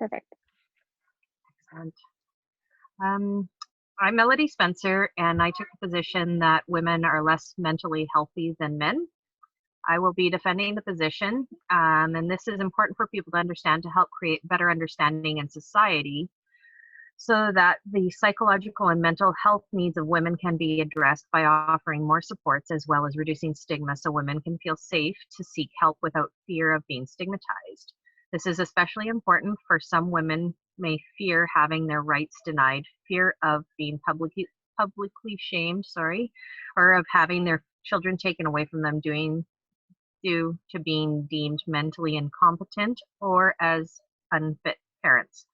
Perfect. Excellent. Um, I'm Melody Spencer, and I took the position that women are less mentally healthy than men. I will be defending the position, and this is important for people to understand to help create better understanding in society so that the psychological and mental health needs of women can be addressed by offering more supports as well as reducing stigma so women can feel safe to seek help without fear of being stigmatized. This is especially important for some women may fear having their rights denied, fear of being publicly shamed, or of having their children taken away from them due to being deemed mentally incompetent or as unfit parents.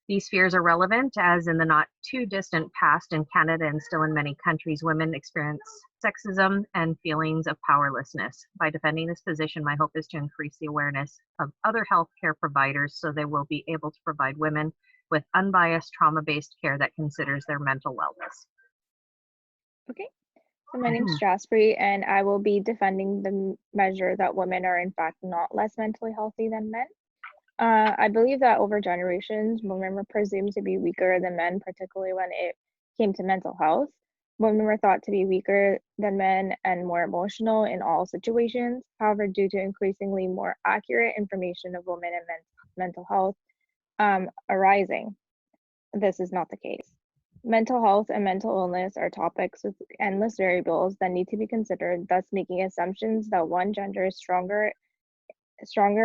These fears are relevant as in the not too distant past in Canada and still in many countries, women experience sexism and feelings of powerlessness. By defending this position, my hope is to increase the awareness of other healthcare providers so they will be able to provide women with unbiased trauma-based care that considers their mental wellness. Okay. So my name is Jaspreet, and I will be defending the measure that women are in fact not less mentally healthy than men. I believe that over generations, women were presumed to be weaker than men, particularly when it came to mental health. Women were thought to be weaker than men and more emotional in all situations. However, due to increasingly more accurate information of women and men's mental health arising, this is not the case. Mental health and mental illness are topics with endless variables that need to be considered, thus making assumptions that one gender is stronger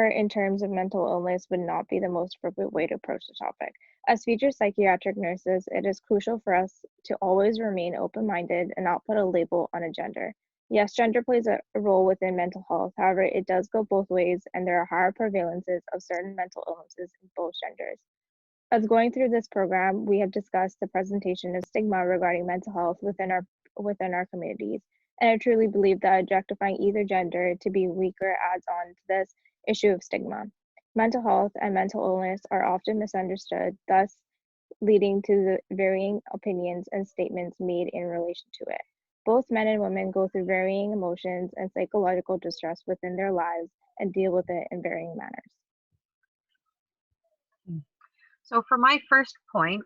in terms of mental illness would not be the most appropriate way to approach the topic. As future psychiatric nurses, it is crucial for us to always remain open-minded and not put a label on a gender. Yes, gender plays a role within mental health. However, it does go both ways, and there are higher prevalences of certain mental illnesses in both genders. As going through this program, we have discussed the presentation of stigma regarding mental health within our communities. And I truly believe that objectifying either gender to be weaker adds on to this issue of stigma. Mental health and mental illness are often misunderstood, thus leading to the varying opinions and statements made in relation to it. Both men and women go through varying emotions and psychological distress within their lives and deal with it in varying manners. So for my first point,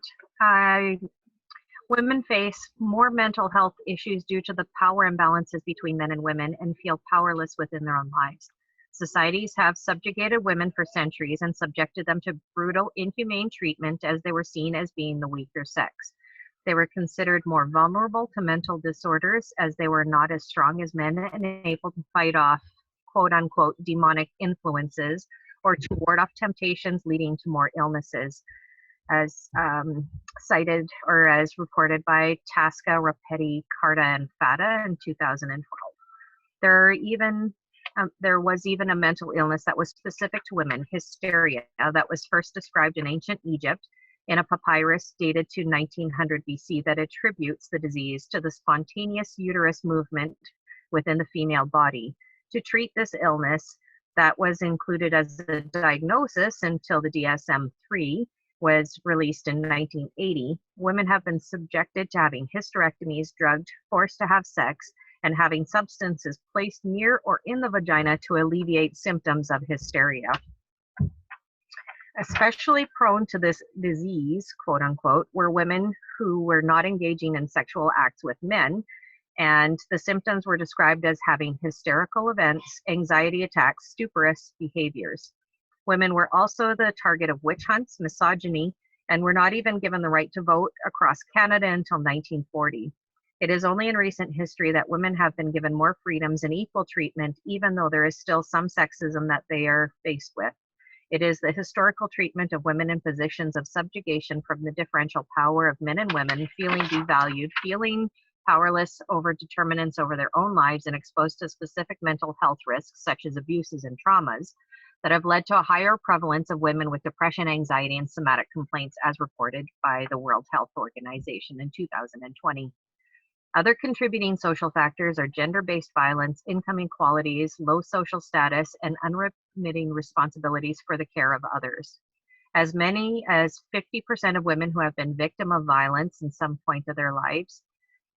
women face more mental health issues due to the power imbalances between men and women and feel powerless within their own lives. Societies have subjugated women for centuries and subjected them to brutal, inhumane treatment as they were seen as being the weaker sex. They were considered more vulnerable to mental disorders as they were not as strong as men and able to fight off quote unquote demonic influences or to ward off temptations leading to more illnesses, as cited or as reported by Tasca, Rapetti, Carta, and Fata in 2012. There was even a mental illness that was specific to women, hysteria, that was first described in ancient Egypt in a papyrus dated to 1900 BC that attributes the disease to the spontaneous uterus movement within the female body. To treat this illness, that was included as a diagnosis until the DSM-3 was released in 1980. Women have been subjected to having hysterectomies, drugged, forced to have sex, and having substances placed near or in the vagina to alleviate symptoms of hysteria. Especially prone to this disease, quote unquote, were women who were not engaging in sexual acts with men, and the symptoms were described as having hysterical events, anxiety attacks, stuporous behaviors. Women were also the target of witch hunts, misogyny, and were not even given the right to vote across Canada until 1940. It is only in recent history that women have been given more freedoms and equal treatment, even though there is still some sexism that they are faced with. It is the historical treatment of women in positions of subjugation from the differential power of men and women, feeling devalued, feeling powerless over determinants over their own lives, and exposed to specific mental health risks, such as abuses and traumas, that have led to a higher prevalence of women with depression, anxiety, and somatic complaints, as reported by the World Health Organization in 2020. Other contributing social factors are gender-based violence, income inequalities, low social status, and unremitting responsibilities for the care of others. As many as 50% of women who have been victim of violence in some point of their lives.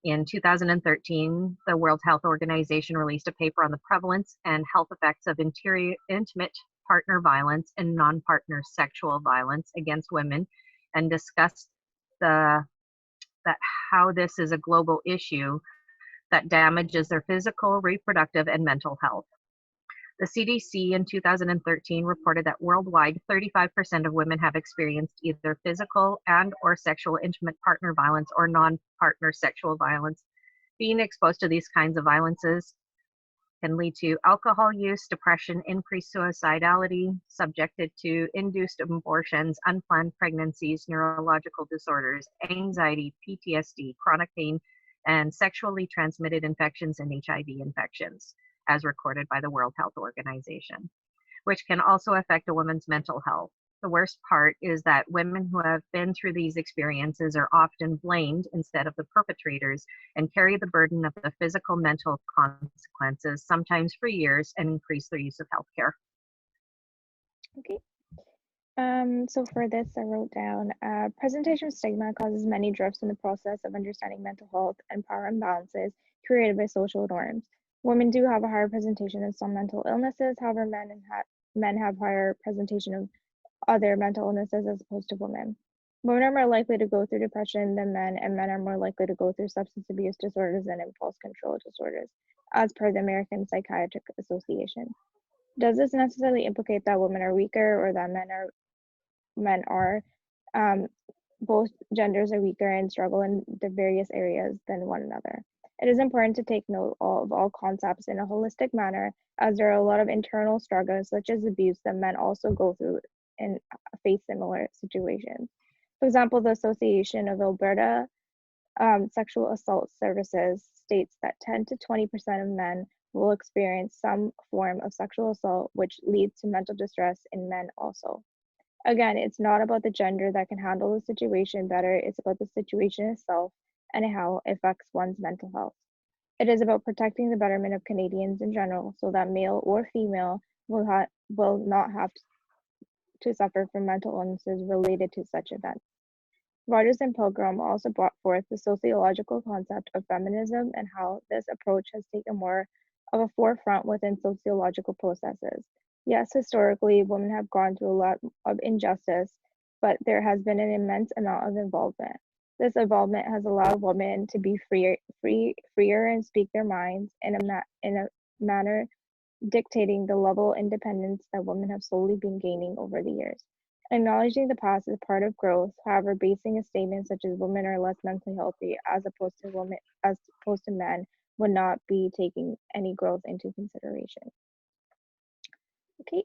In 2013, the World Health Organization released a paper on the prevalence and health effects of intimate partner violence and non-partner sexual violence against women, and discussed the that how this is a global issue that damages their physical, reproductive, and mental health. The CDC in 2013 reported that worldwide, 35% of women have experienced either physical and or sexual intimate partner violence or non-partner sexual violence. Being exposed to these kinds of violences can lead to alcohol use, depression, increased suicidality, subjected to induced abortions, unplanned pregnancies, neurological disorders, anxiety, PTSD, chronic pain, and sexually transmitted infections and HIV infections, as recorded by the World Health Organization, which can also affect a woman's mental health. The worst part is that women who have been through these experiences are often blamed instead of the perpetrators and carry the burden of the physical, mental consequences, sometimes for years, and increase their use of healthcare. Okay. So for this, I wrote down presentation of stigma causes many drifts in the process of understanding mental health and power imbalances created by social norms. Women do have a higher presentation of some mental illnesses, however, men have higher presentation of other mental illnesses as opposed to women. Women are more likely to go through depression than men, and men are more likely to go through substance abuse disorders and impulse control disorders, as per the American Psychiatric Association. Does this necessarily implicate that women are weaker or that men are both genders are weaker and struggle in the various areas than one another? It is important to take note of all concepts in a holistic manner, as there are a lot of internal struggles such as abuse that men also go through and face similar situations. For example, the Association of Alberta Sexual Assault Services states that 10 to 20% of men will experience some form of sexual assault, which leads to mental distress in men also. Again, it's not about the gender that can handle the situation better, it's about the situation itself and how it affects one's mental health. It is about protecting the betterment of Canadians in general so that male or female will not have to suffer from mental illnesses related to such events. Rogers and Pilgrim also brought forth the sociological concept of feminism and how this approach has taken more of a forefront within sociological processes. Yes, historically, women have gone through a lot of injustice, but there has been an immense amount of involvement. This involvement has allowed women to be freer and speak their minds in a manner dictating the level of independence that women have slowly been gaining over the years. Acknowledging the past is part of growth, however, basing a statement such as women are less mentally healthy as opposed to men would not be taking any growth into consideration. Okay,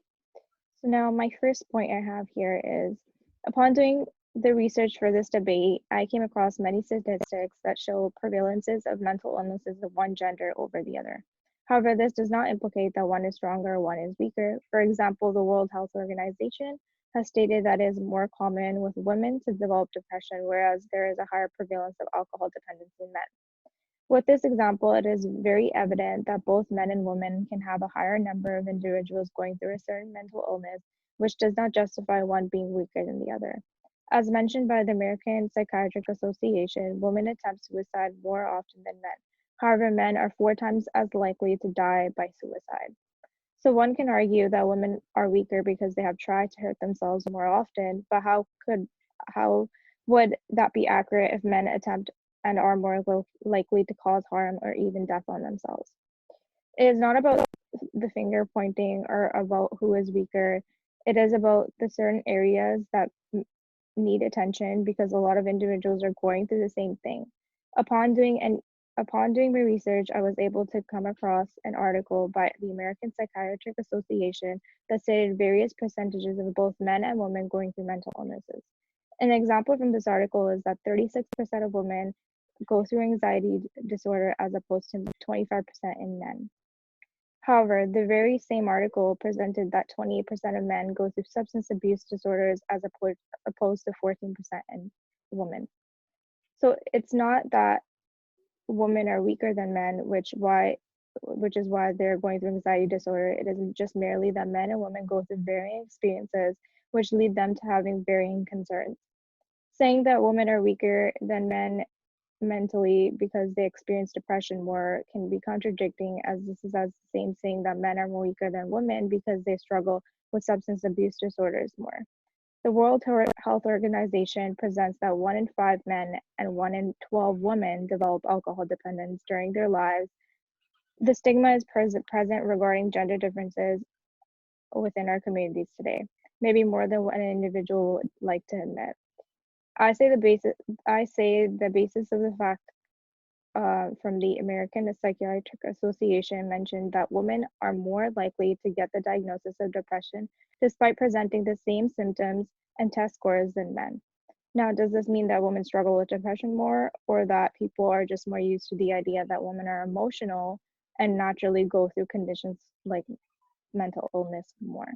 so now my first point I have here is upon doing the research for this debate, I came across many statistics that show prevalences of mental illnesses of one gender over the other. However, this does not implicate that one is stronger or one is weaker. For example, the World Health Organization has stated that it is more common with women to develop depression, whereas there is a higher prevalence of alcohol dependence in men. With this example, it is very evident that both men and women can have a higher number of individuals going through a certain mental illness, which does not justify one being weaker than the other. As mentioned by the American Psychiatric Association, women attempt suicide more often than men. However, men are 4 times as likely to die by suicide. So one can argue that women are weaker because they have tried to hurt themselves more often, but how would that be accurate if men attempt and are more likely to cause harm or even death on themselves? It is not about the finger pointing or about who is weaker. It is about the certain areas that need attention because a lot of individuals are going through the same thing. Upon doing and Upon doing my research, I was able to come across an article by the American Psychiatric Association that stated various percentages of both men and women going through mental illnesses. An example from this article is that 36% of women go through anxiety disorder as opposed to 25% in men. However, the very same article presented that 28% of men go through substance abuse disorders as opposed to 14% in women. So it's not that women are weaker than men, which is why they're going through anxiety disorder. It isn't just merely that men and women go through varying experiences, which lead them to having varying concerns. Saying that women are weaker than men mentally because they experience depression more can be contradicting, as this is as the same saying that men are more weaker than women because they struggle with substance abuse disorders more. The World Health Organization presents that 1 in 5 men and 1 in 12 women develop alcohol dependence during their lives. The stigma is present regarding gender differences within our communities today, maybe more than what an individual would like to admit. I say the basis of the fact from the American Psychiatric Association mentioned that women are more likely to get the diagnosis of depression despite presenting the same symptoms and test scores than men. Now, does this mean that women struggle with depression more, or that people are just more used to the idea that women are emotional and naturally go through conditions like mental illness more?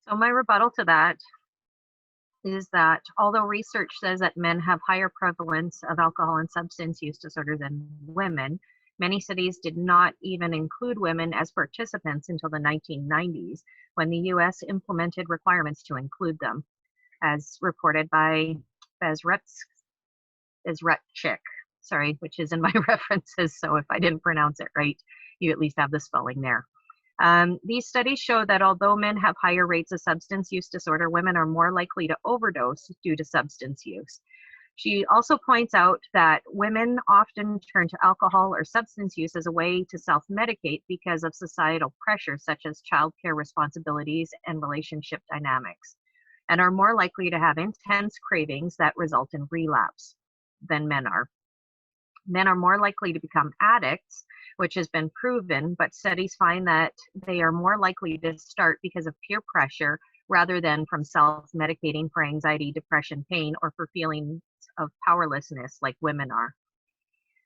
So my rebuttal to that is that although research says that men have higher prevalence of alcohol and substance use disorder than women, many studies did not even include women as participants until the 1990s, when the US implemented requirements to include them, as reported by Bezretchik, sorry, which is in my references, so if I didn't pronounce it right, you at least have the spelling there. These studies show that although men have higher rates of substance use disorder, women are more likely to overdose due to substance use. She also points out that women often turn to alcohol or substance use as a way to self-medicate because of societal pressures such as childcare responsibilities and relationship dynamics, and are more likely to have intense cravings that result in relapse than men are. Men are more likely to become addicts, which has been proven, but studies find that they are more likely to start because of peer pressure rather than from self-medicating for anxiety, depression, pain, or for feelings of powerlessness like women are.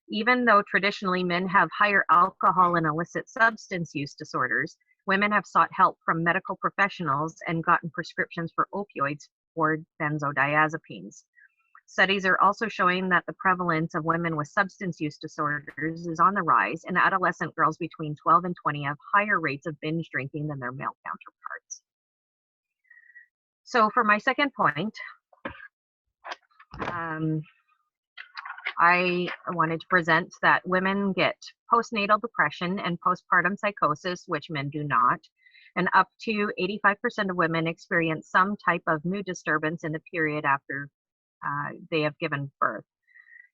Even though traditionally men have higher alcohol and illicit substance use disorders, women have sought help from medical professionals and gotten prescriptions for opioids or benzodiazepines. Studies are also showing that the prevalence of women with substance use disorders is on the rise, and adolescent girls between 12 and 20 have higher rates of binge drinking than their male counterparts. So for my second point, I wanted to present that women get postnatal depression and postpartum psychosis, which men do not. And up to 85% of women experience some type of mood disturbance in the period after they have given birth,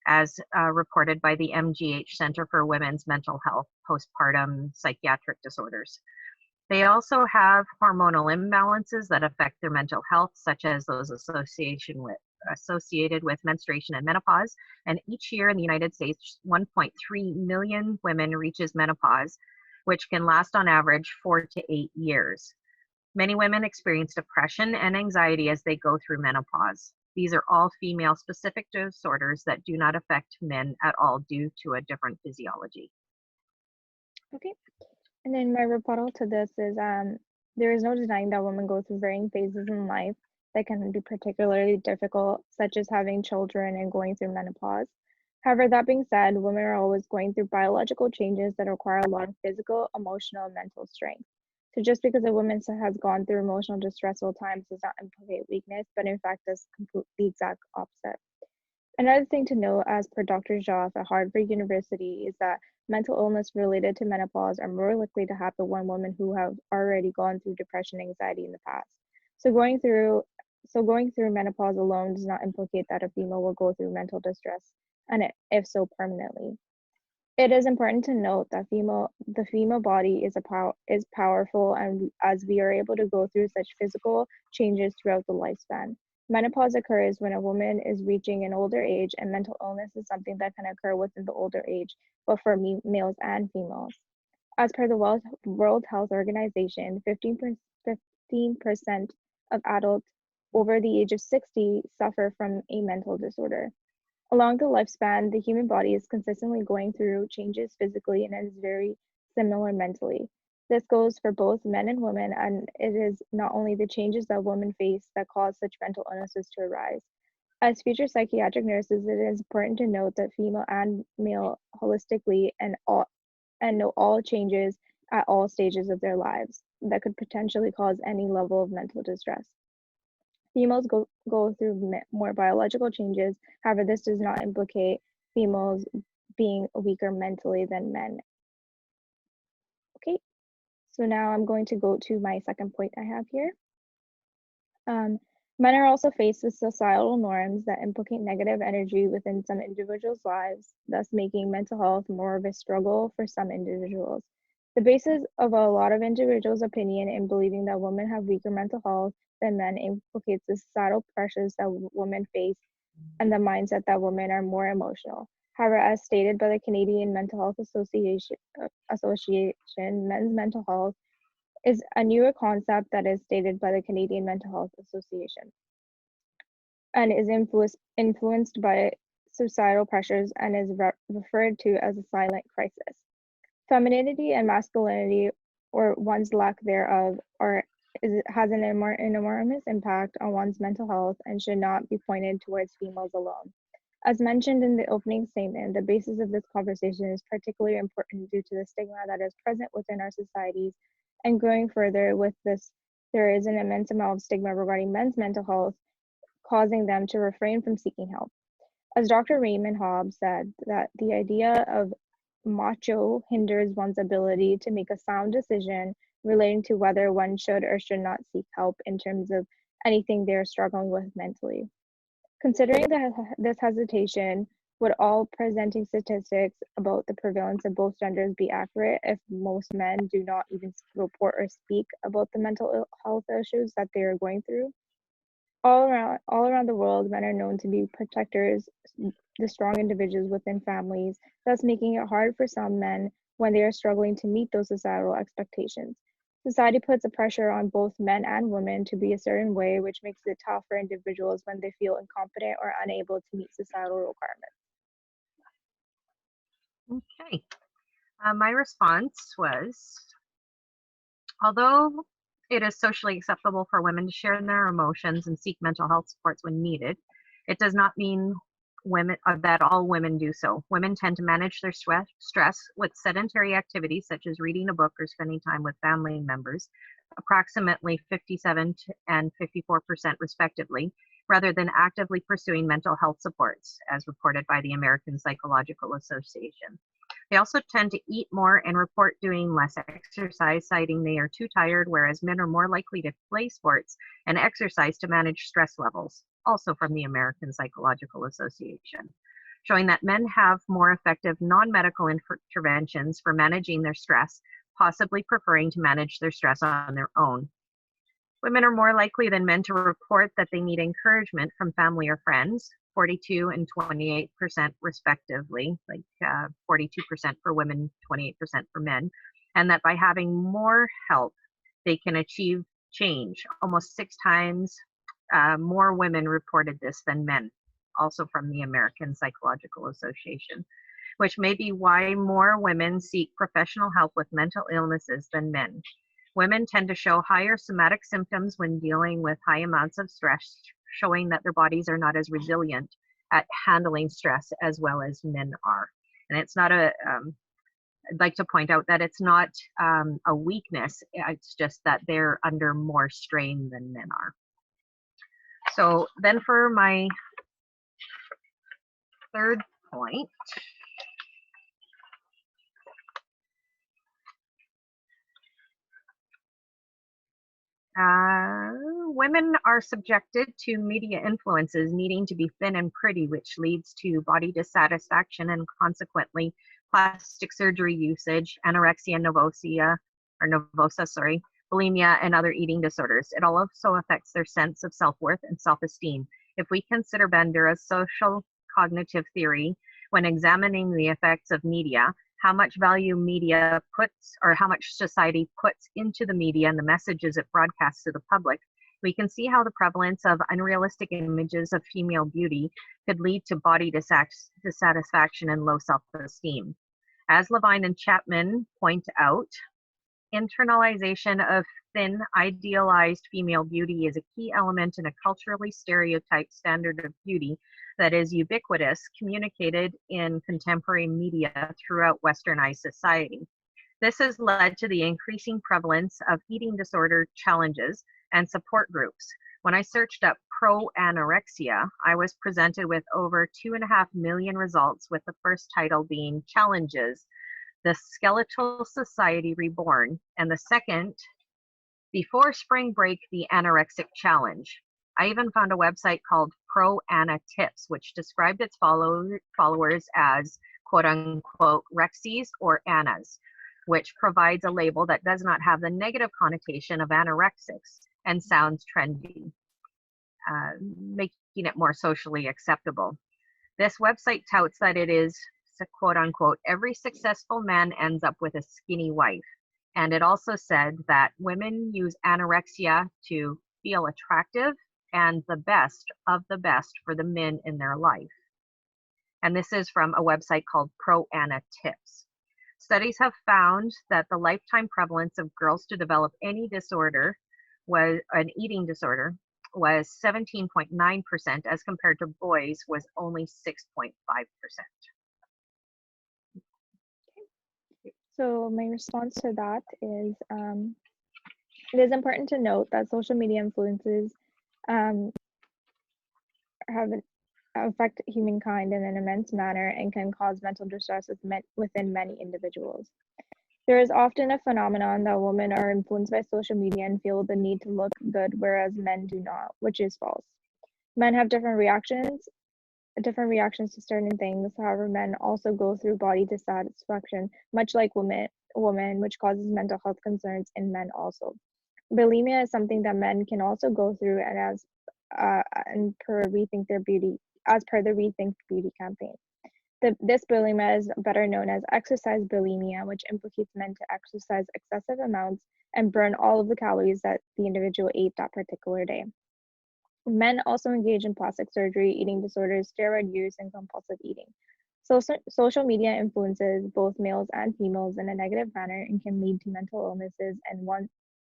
as reported by the MGH Center for Women's Mental Health Postpartum Psychiatric Disorders. They also have hormonal imbalances that affect their mental health, such as those associated with menstruation and menopause. And each year in the United States, 1.3 million women reaches menopause, which can last on average 4 to 8 years. Many women experience depression and anxiety as they go through menopause. These are all female-specific disorders that do not affect men at all due to a different physiology. Okay. And then my rebuttal to this is there is no denying that women go through varying phases in life that can be particularly difficult, such as having children and going through menopause. However, that being said, women are always going through biological changes that require a lot of physical, emotional, and mental strength. So just because a woman has gone through emotional distressful times does not implicate weakness, but in fact does the exact opposite. Another thing to note, as per Dr. Joff at Harvard University, is that mental illness related to menopause are more likely to happen when women who have already gone through depression and anxiety in the past. So going through menopause alone does not implicate that a female will go through mental distress, and if so, permanently. It is important to note that the female body is powerful, and as we are able to go through such physical changes throughout the lifespan. Menopause occurs when a woman is reaching an older age, and mental illness is something that can occur within the older age, but for males and females. As per the World Health Organization, 15% of adults over the age of 60 suffer from a mental disorder. Along the lifespan, the human body is consistently going through changes physically and is very similar mentally. This goes for both men and women, and it is not only the changes that women face that cause such mental illnesses to arise. As future psychiatric nurses, it is important to note that female and male holistically and know all changes at all stages of their lives that could potentially cause any level of mental distress. Females go through more biological changes. However, this does not implicate females being weaker mentally than men. Okay, So now I'm going to go to my second point I have here. Men are also faced with societal norms that implicate negative energy within some individuals' lives, thus making mental health more of a struggle for some individuals. The basis of a lot of individuals' opinion in believing that women have weaker mental health than men implicates the societal pressures that women face and the mindset that women are more emotional. However, as stated by the Canadian Mental Health Association, men's mental health is a newer concept that is stated by the Canadian Mental Health Association and is influenced by societal pressures and is referred to as a silent crisis. Femininity and masculinity, or one's lack thereof, has an enormous impact on one's mental health and should not be pointed towards females alone. As mentioned in the opening statement, the basis of this conversation is particularly important due to the stigma that is present within our societies, and going further with this, there is an immense amount of stigma regarding men's mental health, causing them to refrain from seeking help. As Dr. Raymond Hobbs said, that the idea of macho hinders one's ability to make a sound decision relating to whether one should or should not seek help in terms of anything they're struggling with mentally. Considering this hesitation, would all presenting statistics about the prevalence of both genders be accurate if most men do not even report or speak about the mental health issues that they are going through? All around the world, men are known to be protectors, the strong individuals within families, thus making it hard for some men when they are struggling to meet those societal expectations. Society puts a pressure on both men and women to be a certain way, which makes it tough for individuals when they feel incompetent or unable to meet societal requirements. Okay. My response was, although it is socially acceptable for women to share their emotions and seek mental health supports when needed, it does not mean that all women do so. Women tend to manage their stress with sedentary activities such as reading a book or spending time with family members, approximately 57 and 54% respectively, rather than actively pursuing mental health supports, as reported by the American Psychological Association. They also tend to eat more and report doing less exercise, citing they are too tired, whereas men are more likely to play sports and exercise to manage stress levels, also from the American Psychological Association, showing that men have more effective non-medical interventions for managing their stress, possibly preferring to manage their stress on their own. Women are more likely than men to report that they need encouragement from family or friends, 42 and 28% respectively, like 42% for women, 28% for men, and that by having more help, they can achieve change. Almost 6 times more women reported this than men, also from the American Psychological Association, which may be why more women seek professional help with mental illnesses than men. Women tend to show higher somatic symptoms when dealing with high amounts of stress, showing that their bodies are not as resilient at handling stress as well as men are. And it's not I'd like to point out that it's not a weakness, it's just that they're under more strain than men are. So then for my third point, women are subjected to media influences needing to be thin and pretty, which leads to body dissatisfaction and consequently plastic surgery usage, anorexia nervosa, bulimia, and other eating disorders. It also affects their sense of self-worth and self-esteem. If we consider Bandura's social cognitive theory when examining the effects of media, how much value media puts, or how much society puts into the media and the messages it broadcasts to the public, we can see how the prevalence of unrealistic images of female beauty could lead to body dissatisfaction and low self-esteem. As Levine and Chapman point out, internalization of thin, idealized female beauty is a key element in a culturally stereotyped standard of beauty that is ubiquitous, communicated in contemporary media throughout westernized society. This has led to the increasing prevalence of eating disorder challenges and support groups. When I searched up pro-anorexia, I was presented with over 2.5 million results, with the first title being Challenges The Skeletal Society Reborn, and the second, Before Spring Break, the Anorexic Challenge. I even found a website called Pro Anna Tips, which described its followers as quote unquote Rexies or Annas, which provides a label that does not have the negative connotation of anorexics and sounds trendy, making it more socially acceptable. This website touts that it is, quote unquote, every successful man ends up with a skinny wife. And it also said that women use anorexia to feel attractive and the best of the best for the men in their life. And this is from a website called Pro Anna Tips. Studies have found that the lifetime prevalence of girls to develop any disorder was an eating disorder was 17.9% as compared to boys was only 6.5%. So my response to that is it is important to note that social media influences affect humankind in an immense manner and can cause mental distress within many individuals. There is often a phenomenon that women are influenced by social media and feel the need to look good, whereas men do not, which is false. Men have different reactions to certain things. However, men also go through body dissatisfaction, much like women, which causes mental health concerns in men also. Bulimia is something that men can also go through, and as per the Rethink Beauty campaign. This bulimia is better known as exercise bulimia, which implicates men to exercise excessive amounts and burn all of the calories that the individual ate that particular day. Men also engage in plastic surgery, eating disorders, steroid use, and compulsive eating. Social media influences both males and females in a negative manner and can lead to mental illnesses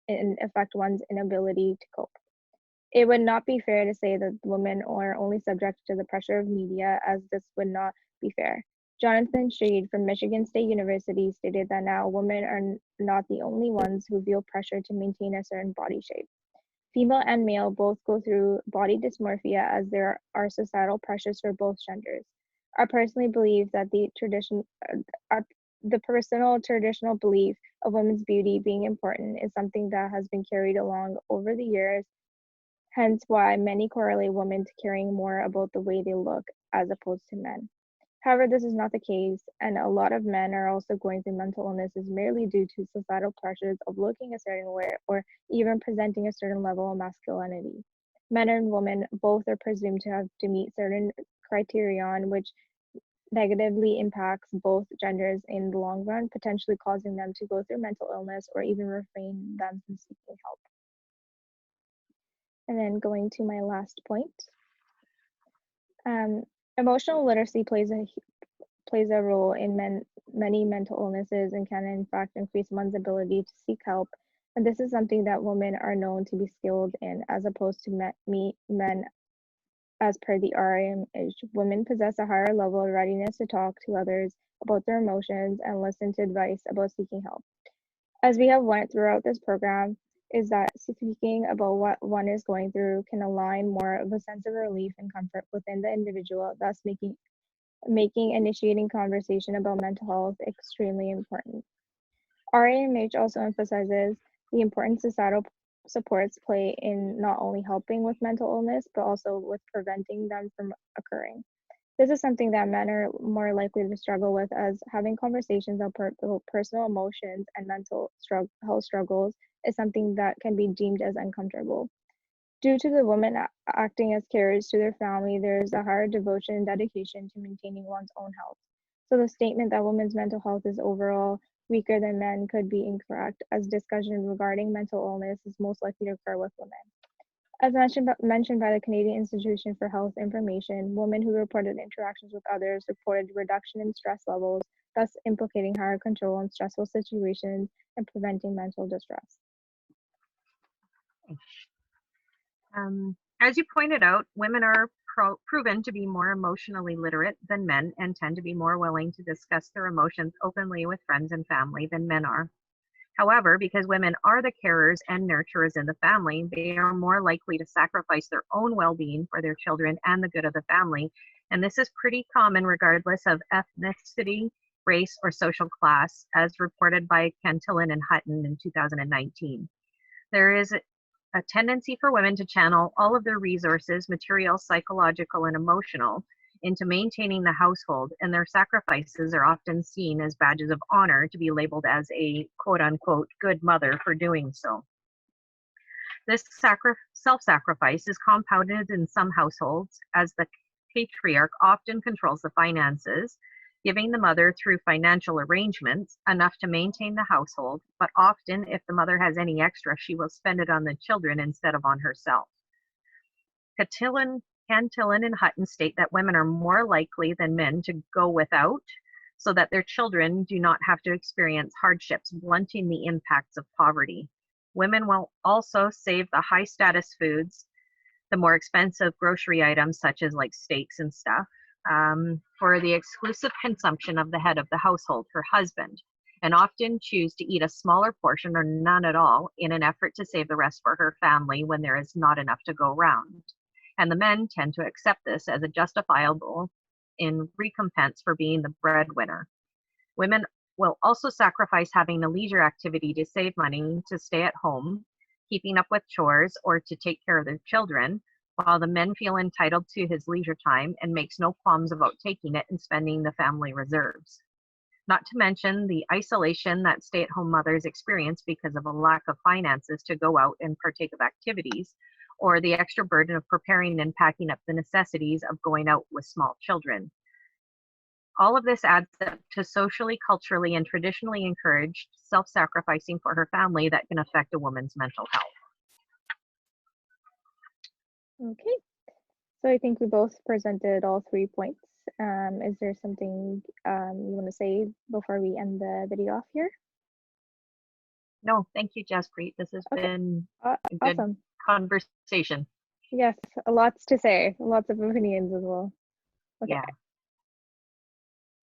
and affect one's inability to cope. It would not be fair to say that women are only subject to the pressure of media, as this would not be fair. Jonathan Sheed from Michigan State University stated that now women are not the only ones who feel pressure to maintain a certain body shape. Female and male both go through body dysmorphia, as there are societal pressures for both genders. I personally believe that the personal traditional belief of women's beauty being important is something that has been carried along over the years, hence why many correlate women to caring more about the way they look as opposed to men. However, this is not the case, and a lot of men are also going through mental illnesses merely due to societal pressures of looking a certain way or even presenting a certain level of masculinity. Men and women both are presumed to have to meet certain criterion, which negatively impacts both genders in the long run, potentially causing them to go through mental illness or even refrain them from seeking help. And then going to my last point. Emotional literacy plays a role in many mental illnesses and can in fact increase one's ability to seek help. And this is something that women are known to be skilled in, as opposed to men. As per the RIMH, women possess a higher level of readiness to talk to others about their emotions and listen to advice about seeking help. As we have went throughout this program, is that speaking about what one is going through can align more of a sense of relief and comfort within the individual, thus making initiating conversation about mental health extremely important. RAMH also emphasizes the importance societal supports play in not only helping with mental illness, but also with preventing them from occurring. This is something that men are more likely to struggle with, as having conversations about personal emotions and mental health struggles is something that can be deemed as uncomfortable. Due to the women acting as carers to their family, there is a higher devotion and dedication to maintaining one's own health. So the statement that women's mental health is overall weaker than men could be incorrect, as discussion regarding mental illness is most likely to occur with women. As mentioned by the Canadian Institution for Health Information, women who reported interactions with others reported reduction in stress levels, thus implicating higher control in stressful situations and preventing mental distress. As you pointed out, women are proven to be more emotionally literate than men and tend to be more willing to discuss their emotions openly with friends and family than men are. However, because women are the carers and nurturers in the family, they are more likely to sacrifice their own well-being for their children and the good of the family. And this is pretty common regardless of ethnicity, race, or social class, as reported by Cantillon and Hutton in 2019. There is a tendency for women to channel all of their resources, material, psychological, and emotional, into maintaining the household, and their sacrifices are often seen as badges of honor to be labeled as a quote-unquote good mother for doing so. This self-sacrifice is compounded in some households as the patriarch often controls the finances, giving the mother, through financial arrangements, enough to maintain the household, but often if the mother has any extra, she will spend it on the children instead of on herself. Cantillon and Hutton state that women are more likely than men to go without so that their children do not have to experience hardships, blunting the impacts of poverty. Women will also save the high status foods, the more expensive grocery items such as like steaks and stuff, for the exclusive consumption of the head of the household, her husband, and often choose to eat a smaller portion or none at all in an effort to save the rest for her family when there is not enough to go around. And the men tend to accept this as a justifiable in recompense for being the breadwinner. Women will also sacrifice having a leisure activity to save money to stay at home, keeping up with chores, or to take care of their children, while the men feel entitled to his leisure time and makes no qualms about taking it and spending the family reserves. Not to mention the isolation that stay-at-home mothers experience because of a lack of finances to go out and partake of activities, or the extra burden of preparing and packing up the necessities of going out with small children. All of this adds up to socially, culturally, and traditionally encouraged self-sacrificing for her family that can affect a woman's mental health. Okay, so I think we both presented all 3 points. Is there something you want to say before we end the video off here? No, thank you, Jaspreet. This has been a good awesome conversation. Yes, lots to say, lots of opinions as well. Okay. Yeah.